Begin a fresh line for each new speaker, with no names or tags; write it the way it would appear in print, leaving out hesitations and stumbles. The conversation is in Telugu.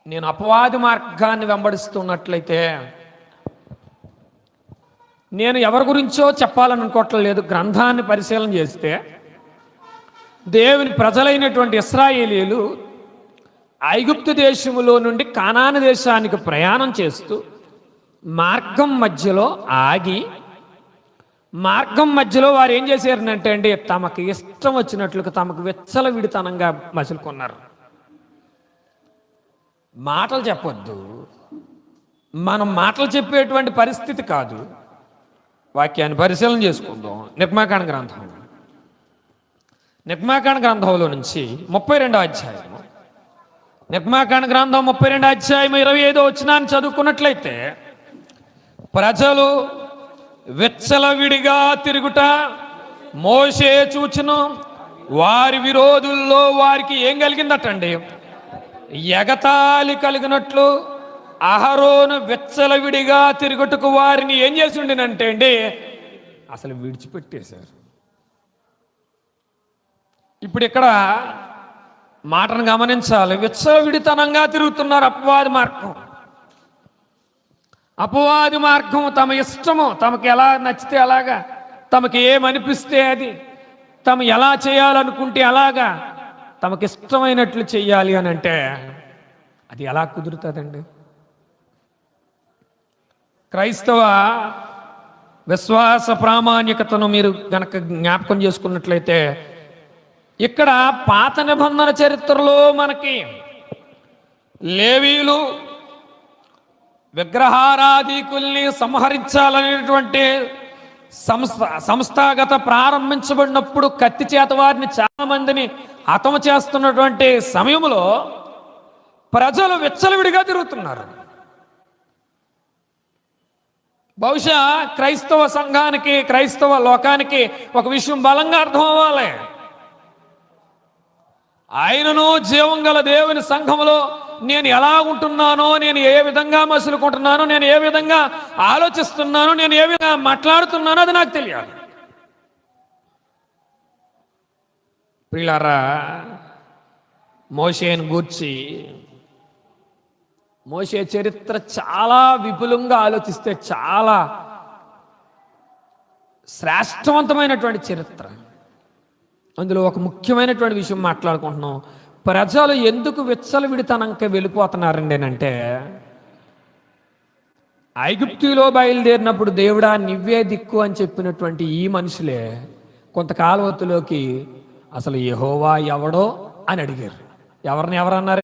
నేను అపవాది మార్గాన్ని వెంబడిస్తున్నట్లయితే నేను ఎవరి గురించో చెప్పాలనుకోవట్లేదు. గ్రంథాన్ని పరిశీలన చేస్తే దేవుని ప్రజలైనటువంటి ఇశ్రాయేలీయులు ఐగుప్తు దేశములో నుండి కానాను దేశానికి ప్రయాణం చేస్తూ మార్గం మధ్యలో ఆగి, మార్గం మధ్యలో వారు ఏం చేశారంటే అండి, తమకు ఇష్టం వచ్చినట్లుగా తమకు విచ్చలవిడితనంగా మసులుకున్నారు. మాటలు చెప్పొద్దు, మనం మాటలు చెప్పేటువంటి పరిస్థితి కాదు. వాక్యాన్ని పరిశీలన చేసుకుందాం. నిర్మాకాండ గ్రంథంలో నుంచి 32వ అధ్యాయం, నిర్మాకాండ గ్రంథం 32వ అధ్యాయం 25వ వచనాన్ని చదువుకున్నట్లయితే, ప్రజలు విచ్చలవిడిగా తిరుగుట మోషే చూచును. వారి విరోధుల్లో వారికి ఏం కలిగిందటండి, ఎగతాళి కలిగినట్లు అహరోను విచ్చలవిడిగా తిరుగుటకు వారిని ఏం చేసి ఉండినంటే అండి, అసలు విడిచిపెట్టేశారు. ఇప్పుడు ఇక్కడ మాటను గమనించాలి. విచ్చలవిడితనంగా తిరుగుతున్నారు. అపవాది మార్గం తమ ఇష్టము, తమకు ఎలా నచ్చితే అలాగా, తమకు ఏమనిపిస్తే అది, తమ ఎలా చేయాలనుకుంటే అలాగా, తమకు ఇష్టమైనట్లు చెయ్యాలి అని అంటే అది ఎలా కుదురుతుందండి? క్రైస్తవ విశ్వాస ప్రామాణికతను మీరు గనక జ్ఞాపకం చేసుకున్నట్లయితే, ఇక్కడ పాత నిబంధన చరిత్రలో మనకి లేవీలు విగ్రహారాధికుల్ని సంహరించాలనేటువంటి సంస్థాగత ప్రారంభించబడినప్పుడు కత్తి చేత వారిని చాలా మందిని హతము చేస్తున్నటువంటి సమయంలో ప్రజలు విచ్చలవిడిగా తిరుగుతున్నారు. బహుశా క్రైస్తవ సంఘానికి, క్రైస్తవ లోకానికి ఒక విషయం బలంగా అర్థం అవ్వాలి. ఆయనను జీవం గల దేవుని సంఘంలో నేను ఎలా ఉంటున్నానో, నేను ఏ విధంగా మసులుకుంటున్నానో, నేను ఏ విధంగా ఆలోచిస్తున్నానో, నేను ఏ విధంగా మాట్లాడుతున్నానో అది నాకు తెలియాలి. ప్రియులారా, మోషేను గూర్చి, మోషే చరిత్ర చాలా విపులంగా ఆలోచిస్తే చాలా శ్రేష్టవంతమైనటువంటి చరిత్ర. అందులో ఒక ముఖ్యమైనటువంటి విషయం మాట్లాడుకుంటున్నాం. ప్రజలు ఎందుకు విచ్చలవిడితనంక వెళ్ళిపోతున్నారండి అంటే, ఐగుప్తులో బయలుదేరినప్పుడు దేవుడా నువ్వే దిక్కు అని చెప్పినటువంటి ఈ మనుషులే కొంతకాలవత్తులోకి అసలు యెహోవా ఎవడో అని అడిగారు. ఎవరన్నారు?